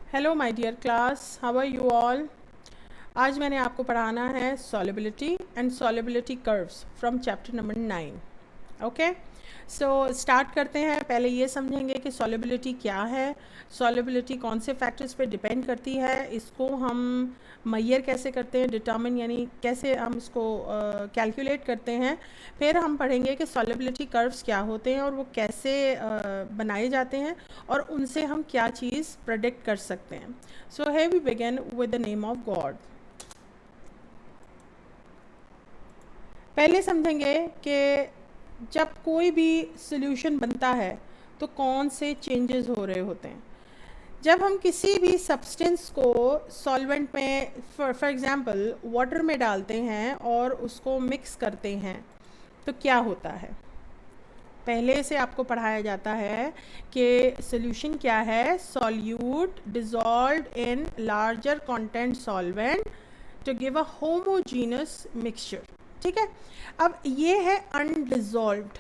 Hello my dear class, how are you all. आज मैंने आपको पढ़ाना है solubility and solubility curves from chapter number 9। Okay, so start करते हैं। पहले ये समझेंगे कि सॉलिबिलिटी क्या है, सॉलिबिलिटी कौन से फैक्टर्स पे डिपेंड करती है, इसको हम मैयर कैसे करते हैं, डिटर्मिन यानी कैसे हम इसको कैलकुलेट करते हैं। फिर हम पढ़ेंगे कि सॉलिबिलिटी कर्व्स क्या होते हैं और वो कैसे बनाए जाते हैं और उनसे हम क्या चीज़ प्रेडिक्ट कर सकते हैं। सो है we begin with the name of God. पहले समझेंगे कि जब कोई भी सॉल्यूशन बनता है तो कौन से चेंजेस हो रहे होते हैं। जब हम किसी भी सब्सटेंस को सॉल्वेंट में फॉर एग्जांपल वाटर में डालते हैं और उसको मिक्स करते हैं तो क्या होता है। पहले से आपको पढ़ाया जाता है कि सॉल्यूशन क्या है, solute dissolved in larger content solvent to give a homogeneous mixture. ठीक है, अब ये है अनडिसॉल्व्ड।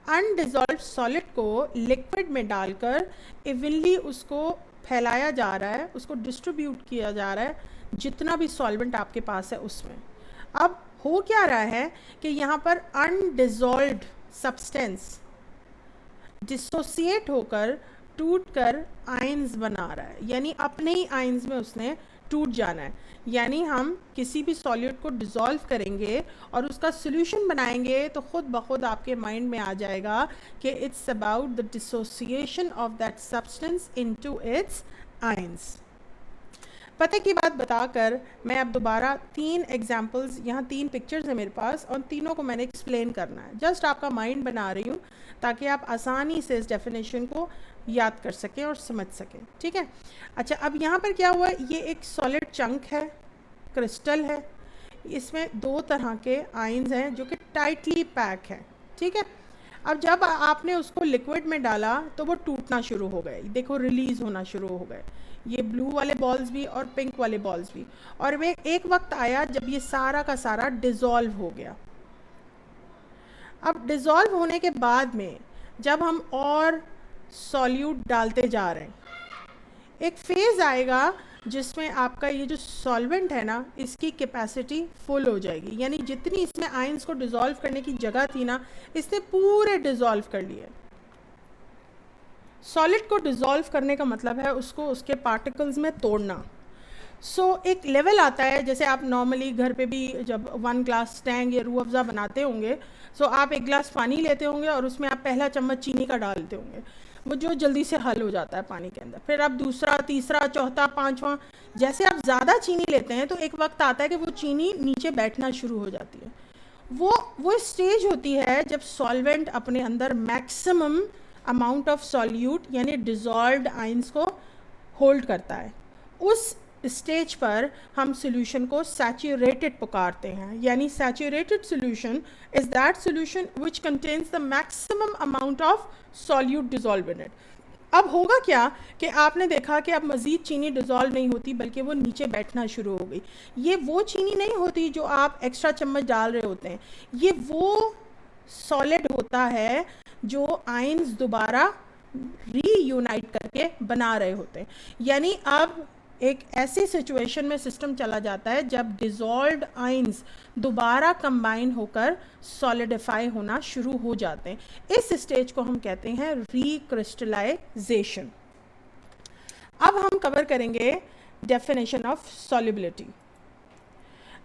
अनडिसॉल्व्ड सॉलिड को लिक्विड में डालकर इवनली उसको फैलाया जा रहा है, उसको डिस्ट्रीब्यूट किया जा रहा है जितना भी सॉल्वेंट आपके पास है उसमें। अब हो क्या रहा है कि यहाँ पर अनडिसॉल्व्ड सब्सटेंस डिसोसिएट होकर टूटकर आयंस बना रहा है, यानी अपने ही आयंस में उसने टूट जाना है। यानी हम किसी भी सॉल्यूट को डिसॉल्व करेंगे और उसका सॉल्यूशन बनाएंगे तो खुद ब खुद आपके माइंड में आ जाएगा कि it's about the dissociation of that substance into its ions. पते की बात बताकर मैं अब दोबारा 3 एग्जाम्पल्स, यहाँ 3 पिक्चर्स हैं मेरे पास और तीनों को मैंने एक्सप्लेन करना है। जस्ट आपका माइंड बना रही हूँ ताकि आप आसानी से इस डेफिनेशन को याद कर सकें और समझ सकें। ठीक है, अच्छा अब यहाँ पर क्या हुआ, ये एक सॉलिड चंक है, क्रिस्टल है, इसमें 2 तरह के आयंस हैं जो कि टाइटली पैक है। ठीक है, अब जब आपने उसको लिक्विड में डाला तो वो टूटना शुरू हो गए, देखो रिलीज़ होना शुरू हो गए, ये ब्लू वाले बॉल्स भी और पिंक वाले बॉल्स भी। और वे एक वक्त आया जब ये सारा का सारा डिज़ोल्व हो गया। अब डिज़ोल्व होने के बाद में जब हम और सॉल्यूट डालते जा रहे हैं, एक फेज़ आएगा जिसमें आपका ये जो सॉल्वेंट है ना, इसकी कैपेसिटी फुल हो जाएगी, यानी जितनी इसमें आयंस को डिज़ोल्व करने की जगह थी ना, इसने पूरे डिज़ोल्व कर लिए। सॉलिड को डिज़ोल्व करने का मतलब है उसको उसके पार्टिकल्स में तोड़ना। एक लेवल आता है, जैसे आप नॉर्मली घर पे भी जब 1 ग्लास टैंग या रूह अफ़ज़ा बनाते होंगे, आप 1 गिलास पानी लेते होंगे और उसमें आप पहला चम्मच चीनी का डालते होंगे, वो जो जल्दी से हल हो जाता है पानी के अंदर। फिर आप दूसरा, तीसरा, चौथा, पाँचवा, जैसे आप ज़्यादा चीनी लेते हैं तो एक वक्त आता है कि वो चीनी नीचे बैठना शुरू हो जाती है। वो स्टेज होती है जब सॉल्वेंट अपने अंदर मैक्सिमम अमाउंट ऑफ सॉल्यूट यानी डिज़ोल्व्ड आयंस को होल्ड करता है। उस स्टेज पर हम सॉल्यूशन को सैचुरेटेड पुकारते हैं, यानी saturated solution is that solution which contains the maximum amount of solute dissolve in it. अब होगा क्या कि आपने देखा कि अब मज़ीद चीनी डिज़ोल्व नहीं होती बल्कि वो नीचे बैठना शुरू हो गई। ये वो चीनी नहीं होती जो आप एक्स्ट्रा चम्मच डाल रहे होते हैं, ये वो सॉलिड होता है जो आयंस दोबारा रीयूनाइट करके बना रहे होते हैं। यानी अब एक ऐसी सिचुएशन में सिस्टम चला जाता है जब डिज़ोल्व्ड आयंस दोबारा कंबाइन होकर सॉलिडिफाई होना शुरू हो जाते हैं। इस स्टेज को हम कहते हैं रीक्रिस्टलाइजेशन। अब हम कवर करेंगे डेफिनेशन ऑफ सॉल्युबिलिटी।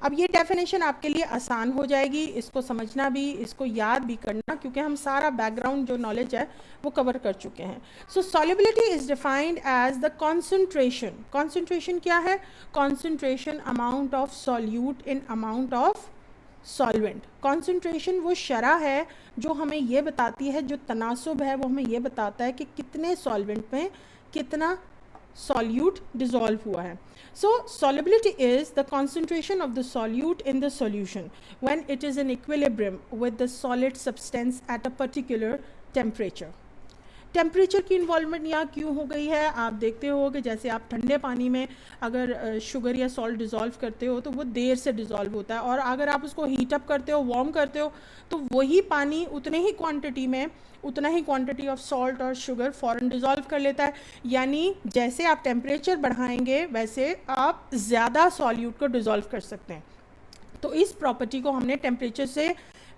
अब ये डेफिनेशन आपके लिए आसान हो जाएगी, इसको समझना भी, इसको याद भी करना, क्योंकि हम सारा बैकग्राउंड जो नॉलेज है वो कवर कर चुके हैं। So solubility is defined as the concentration. Concentration क्या है? Concentration amount of solute in amount of solvent. Concentration वो शरह है जो हमें ये बताती है, जो तनासुब है वो हमें ये बताता है कि कितने सॉल्वेंट में कितना solute dissolve हुआ है। So solubility is the concentration of the solute in the solution when it is in equilibrium with the solid substance at a particular temperature। Temperature की इन्वॉल्वमेंट यहाँ क्यों हो गई है, आप देखते हो कि जैसे आप ठंडे पानी में अगर शुगर या सॉल्ट डिज़ोल्व करते हो तो वो देर से डिज़ोल्व होता है, और अगर आप उसको हीट अप करते हो, वार्म करते हो, तो वही पानी उतने ही क्वांटिटी में उतना ही क्वांटिटी ऑफ सॉल्ट और शुगर फ़ौरन डिज़ोल्व कर लेता है। यानी जैसे आप टेम्परेचर बढ़ाएंगे वैसे आप ज़्यादा सॉल्यूट को डिज़ोल्व कर सकते हैं। तो इस प्रॉपर्टी को हमने टेम्परेचर से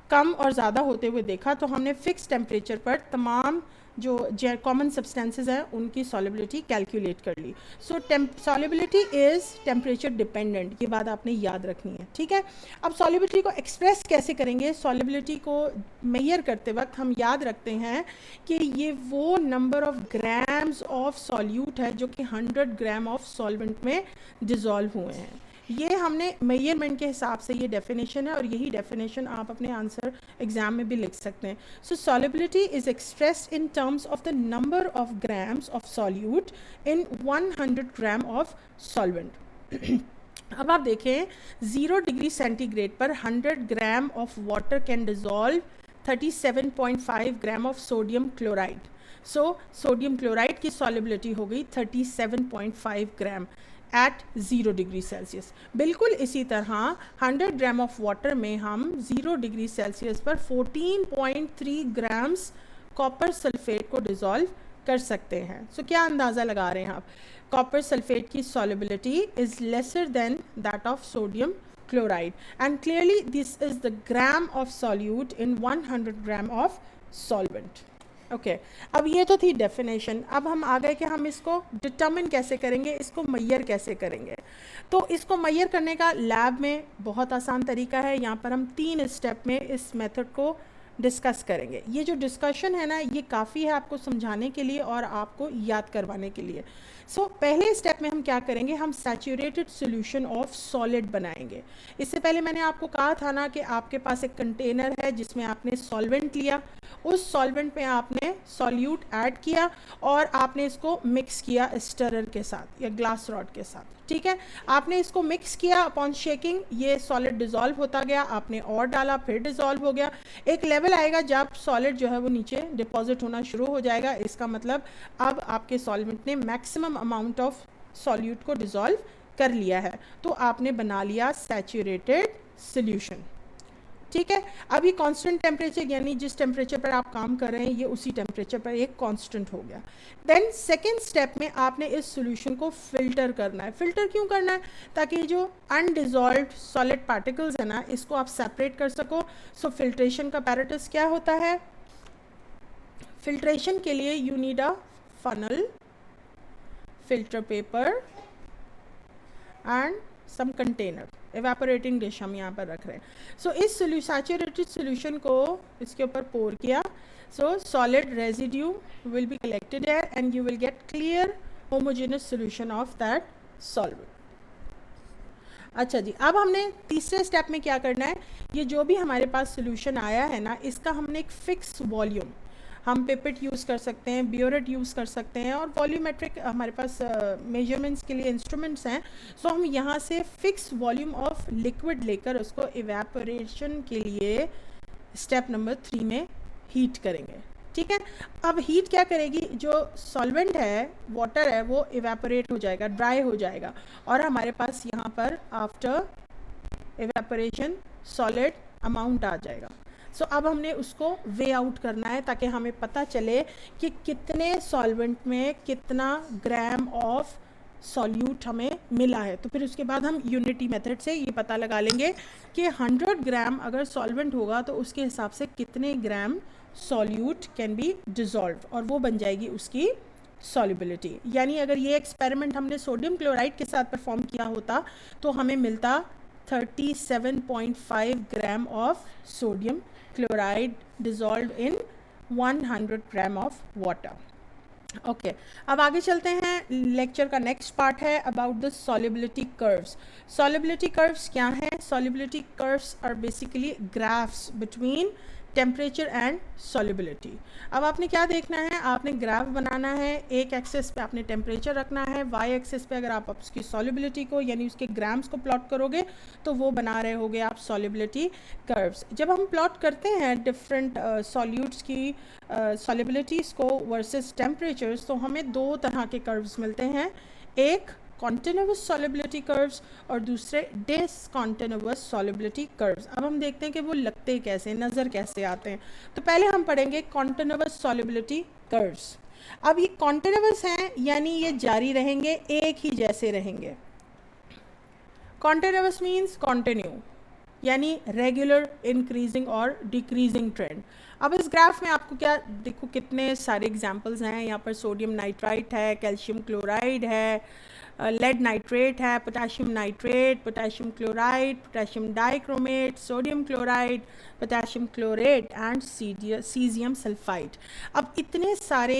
कम और ज़्यादा होते हुए देखा, तो हमने फिक्स टेम्परेचर पर तमाम जो कॉमन सब्सटेंसेस हैं उनकी सॉलिबिलिटी कैलकुलेट कर ली। सो सॉलिबिलिटी इज़ टेम्परेचर डिपेंडेंट, ये बात आपने याद रखनी है, ठीक है। अब सॉलिबिलिटी को एक्सप्रेस कैसे करेंगे, सॉलिबिलिटी को मेजर करते वक्त हम याद रखते हैं कि ये वो number of grams of solute है जो कि 100 ग्राम ऑफ सॉल्वेंट में डिज़ोल्व हुए हैं। ये हमने मेजरमेंट के हिसाब से ये डेफिनेशन है, और यही डेफिनेशन आप अपने आंसर एग्जाम में भी लिख सकते हैं। So solubility is expressed in terms of the number of grams of solute in 100 gram of solvent. अब आप देखें 0 डिग्री सेंटीग्रेड पर 100 gram of water can dissolve 37.5 gram of sodium chloride. So sodium chloride की solubility हो गई 37.5 ग्राम eight 0 degree Celsius. बिल्कुल इसी तरह 100 ग्राम ऑफ वाटर में हम 0 डिग्री सेल्सियस पर 14.3 ग्राम्स कॉपर सल्फेट को डिज़ोल्व कर सकते हैं। सो क्या अंदाज़ा लगा रहे हैं आप, कॉपर सल्फेट की solubility is lesser than that of sodium chloride, and clearly this is the gram of solute in 100 gram of solvent. Okay, अब ये तो थी डेफिनेशन। अब हम आ गए कि हम इसको डिटर्मिन कैसे करेंगे, इसको मैयर कैसे करेंगे। तो इसको मैयर करने का लैब में बहुत आसान तरीका है। यहाँ पर हम 3 स्टेप में इस मेथड को डिस्कस करेंगे। ये जो डिस्कशन है ना, ये काफ़ी है आपको समझाने के लिए और आपको याद करवाने के लिए। पहले स्टेप में हम क्या करेंगे, हम सैचुरेटेड सॉल्यूशन ऑफ सॉलिड बनाएंगे। इससे पहले मैंने आपको कहा था ना कि आपके पास एक कंटेनर है जिसमें आपने सॉल्वेंट लिया, उस सॉल्वेंट में आपने सॉल्यूट ऐड किया और आपने इसको मिक्स किया स्टरर के साथ या ग्लास रॉड के साथ, ठीक है। आपने इसको मिक्स किया, अपॉन शेकिंग ये सॉलिड डिज़ोल्व होता गया, आपने और डाला, फिर डिज़ोल्व हो गया। एक लेवल आएगा जब सॉलिड जो है वो नीचे डिपॉजिट होना शुरू हो जाएगा। इसका मतलब अब आपके सॉल्वेंट ने मैक्सिमम अमाउंट ऑफ सॉल्यूट को डिज़ोल्व कर लिया है, तो आपने बना लिया सैचुरेटेड सॉल्यूशन, ठीक है। अब ये कांस्टेंट टेम्परेचर, यानी जिस टेम्परेचर पर आप काम कर रहे हैं ये उसी टेम्परेचर पर एक कांस्टेंट हो गया। देन सेकेंड स्टेप में आपने इस सॉल्यूशन को फिल्टर करना है। फिल्टर क्यों करना है, ताकि जो अनडिज़ोल्व्ड सॉलिड पार्टिकल्स है ना, इसको आप सेपरेट कर सको। सो फिल्ट्रेशन का apparatus क्या होता है, फिल्ट्रेशन के लिए you need a funnel, filter paper and some container, evaporating dish हम यहाँ पर रख रहे हैं। सो इस सैचुरेटेड सॉल्यूशन को इसके ऊपर पोर किया। सो solid residue will be collected here and you will get clear homogeneous solution of that solvent. अच्छा जी, अब हमने तीसरे स्टेप में क्या करना है, ये जो भी हमारे पास सॉल्यूशन आया है ना, इसका हमने एक फिक्स वॉल्यूम, हम पिपेट यूज़ कर सकते हैं, बियोरेट यूज़ कर सकते हैं, और वॉल्यूमेट्रिक हमारे पास मेजरमेंट्स के लिए इंस्ट्रूमेंट्स हैं। सो हम यहाँ से फिक्स वॉल्यूम ऑफ लिक्विड लेकर उसको इवेपोरेशन के लिए स्टेप नंबर 3 में हीट करेंगे, ठीक है। अब हीट क्या करेगी, जो सॉल्वेंट है, वाटर है, वो इवेपोरेट हो जाएगा, ड्राई हो जाएगा, और हमारे पास यहाँ पर आफ्टर इवेपोरेशन सॉलिड अमाउंट आ जाएगा। सो अब हमने उसको वे आउट करना है ताकि हमें पता चले कि कितने सॉल्वेंट में कितना ग्राम ऑफ सॉल्यूट हमें मिला है। तो फिर उसके बाद हम यूनिटी मेथड से ये पता लगा लेंगे कि 100 ग्राम अगर सॉल्वेंट होगा तो उसके हिसाब से कितने ग्राम सॉल्यूट कैन बी डिज़ोल्व, और वो बन जाएगी उसकी सॉल्युबिलिटी। यानी अगर ये एक्सपेरिमेंट हमने सोडियम क्लोराइड के साथ परफॉर्म किया होता तो हमें मिलता 37.5 gram of sodium chloride dissolved in 100 gram of water. Okay, अब आगे चलते हैं। लेक्चर का नेक्स्ट पार्ट है about the solubility curves. Solubility curves क्या हैं? Solubility curves are basically graphs between temperature and solubility. अब आपने क्या देखना है, आपने ग्राफ बनाना है, एक एक्सेस पे आपने टेम्परेचर रखना है, वाई एक्सेस पे अगर आप उसकी सॉल्युबिलिटी को यानी उसके ग्राम्स को प्लॉट करोगे तो वो बना रहे होगे आप सॉल्युबिलिटी कर्व्स। जब हम प्लॉट करते हैं डिफरेंट सॉल्यूट्स की सॉल्युबिलिटीज़ को वर्सेस टेम्परेचर्स, तो हमें दो तरह के कर्व्स मिलते हैं, एक कॉन्टिन्यूस सॉल्युबिलिटी कर्व्स और दूसरे डिसकॉन्टिन्यूस सॉल्युबिलिटी कर्व्स। अब हम देखते हैं कि वो लगते कैसे, नज़र कैसे आते हैं। तो पहले हम पढ़ेंगे कॉन्टिन्यूस सॉल्युबिलिटी कर्व्स। अब ये कॉन्टिन्यूस हैं यानी ये जारी रहेंगे, एक ही जैसे रहेंगे। कॉन्टिन्यूस मीन्स कॉन्टिन्यू यानी रेगुलर इंक्रीजिंग और डिक्रीजिंग ट्रेंड। अब इस ग्राफ में आपको क्या देखो, कितने सारे एग्जांपल्स हैं। यहाँ पर सोडियम नाइट्राइट है, कैल्शियम क्लोराइड है, लेड नाइट्रेट है, potassium nitrate, potassium chloride, potassium dichromate, sodium chloride, potassium chlorate and caesium sulphide. अब इतने सारे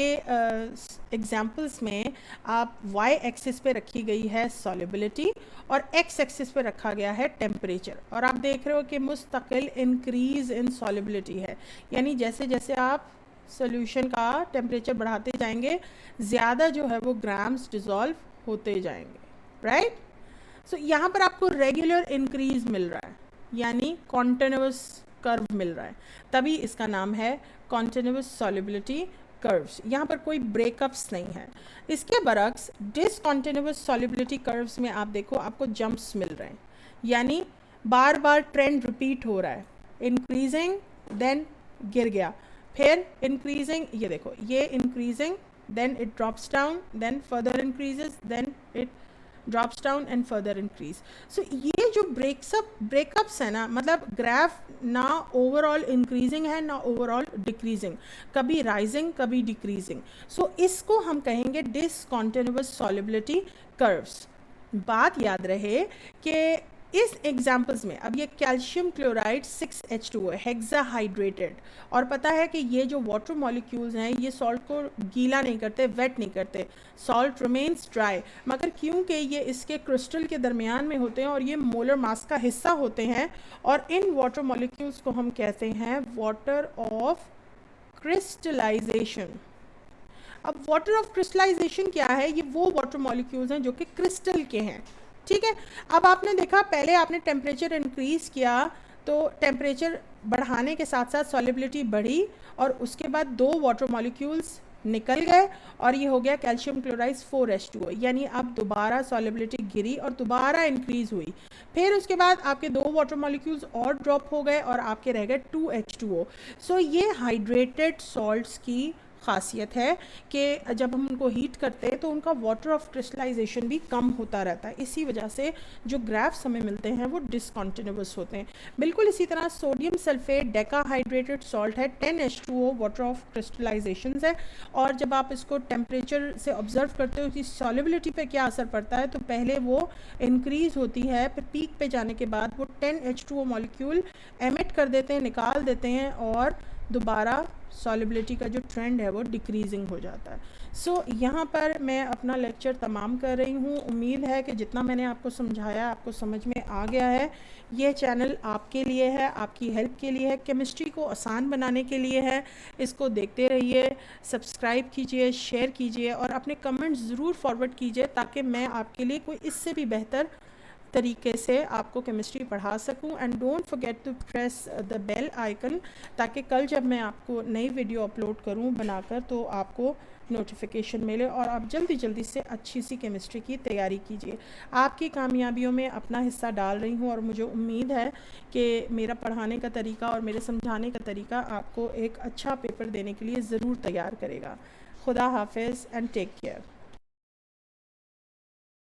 एग्जाम्पल्स में आप वाई एक्सिस पे रखी गई है सॉल्युबिलिटी और एक्स एक्सिस पे रखा गया है टेम्परेचर, और आप देख रहे हो कि मुस्तकिल इंक्रीज इन सॉल्युबिलिटी है, यानी जैसे जैसे आप सोल्यूशन का टेम्परेचर बढ़ाते जाएंगे ज़्यादा जो है वो ग्राम्स डिज़ोल्व होते जाएंगे, राइट। सो यहाँ पर आपको रेगुलर इंक्रीज मिल रहा है यानी कॉन्टिन्यूस कर्व मिल रहा है, तभी इसका नाम है कॉन्टिन्यूस सॉल्युबिलिटी कर्व्स। यहाँ पर कोई ब्रेकअप्स नहीं है। इसके बरक्स डिसकॉन्टिन्यूस सॉल्युबिलिटी कर्व्स में आप देखो आपको जंप्स मिल रहे हैं, यानी बार बार ट्रेंड रिपीट हो रहा है, इंक्रीजिंग देन गिर गया, फिर इंक्रीजिंग, ये देखो ये increasing then it drops down, then further increases, then it drops down and further increase. So ये जो breakups है ना, मतलब ग्राफ ना ओवरऑल इंक्रीजिंग है ना ओवरऑल डिक्रीजिंग, कभी राइजिंग कभी डिक्रीजिंग। सो इसको हम कहेंगे डिसकॉन्टिन्यूस सॉल्युबिलिटी कर्व्स। बात याद रहे कि इस एग्जाम्पल्स में अब ये कैल्शियम क्लोराइड 6H2O हेक्साहाइड्रेटेड, और पता है कि ये जो वाटर मॉलिक्यूल्स हैं ये सॉल्ट को गीला नहीं करते, वेट नहीं करते, सॉल्ट रिमेन्स ड्राई, मगर क्योंकि ये इसके क्रिस्टल के दरमियान में होते हैं और ये मोलर मास का हिस्सा होते हैं, और इन वाटर मॉलिक्यूल्स को हम कहते हैं वाटर ऑफ क्रिस्टलाइजेशन। अब वाटर ऑफ क्रिस्टलाइजेशन क्या है, ये वो वाटर मॉलिक्यूल्स हैं जो कि क्रिस्टल के हैं, ठीक है। अब आपने देखा पहले आपने टेम्परेचर इंक्रीज़ किया तो टेम्परेचर बढ़ाने के साथ साथ सॉल्युबिलिटी बढ़ी और उसके बाद दो वाटर मॉलिक्यूल्स निकल गए और ये हो गया कैल्शियम क्लोराइड 4H2O, यानी अब दोबारा सॉल्युबिलिटी गिरी और दोबारा इंक्रीज़ हुई। फिर उसके बाद आपके दो वाटर मॉलिक्यूल्स और ड्रॉप हो गए और आपके रह गए 2H2O। सो ये हाइड्रेटेड सॉल्ट्स की खासियत है कि जब हम उनको हीट करते हैं तो उनका वाटर ऑफ क्रिस्टलाइजेशन भी कम होता रहता है, इसी वजह से जो ग्राफ्स हमें मिलते हैं वो डिसकॉन्टिन्यूस होते हैं। बिल्कुल इसी तरह सोडियम सल्फेट डेकाहाइड्रेटेड सॉल्ट है, 10H2O वाटर ऑफ क्रिस्टलाइजेशन है, और जब आप इसको टेम्परेचर से ऑब्जर्व करते हो कि सॉल्युबिलिटी पे क्या असर पड़ता है, तो पहले वो इंक्रीज़ होती है, फिर पीक पे जाने के बाद वो 10H2O मॉलिक्यूल एमिट कर देते हैं, निकाल देते हैं, और दोबारा सॉल्युबिलिटी का जो ट्रेंड है वो डिक्रीजिंग हो जाता है। सो यहाँ पर मैं अपना लेक्चर तमाम कर रही हूँ। उम्मीद है कि जितना मैंने आपको समझाया आपको समझ में आ गया है। ये चैनल आपके लिए है, आपकी हेल्प के लिए है, केमिस्ट्री को आसान बनाने के लिए है। इसको देखते रहिए, सब्सक्राइब कीजिए, शेयर कीजिए और अपने कमेंट्स ज़रूर फॉरवर्ड कीजिए ताकि मैं आपके लिए कोई इससे भी बेहतर तरीके से आपको केमिस्ट्री पढ़ा सकूं। And don't forget to press the bell icon ताकि कल जब मैं आपको नई वीडियो अपलोड करूं बनाकर तो आपको नोटिफिकेशन मिले और आप जल्दी जल्दी से अच्छी सी केमिस्ट्री की तैयारी कीजिए। आपकी कामयाबियों में अपना हिस्सा डाल रही हूं और मुझे उम्मीद है कि मेरा पढ़ाने का तरीका और मेरे समझाने का तरीका आपको एक अच्छा पेपर देने के लिए ज़रूर तैयार करेगा। खुदा हाफिज़ एंड टेक केयर।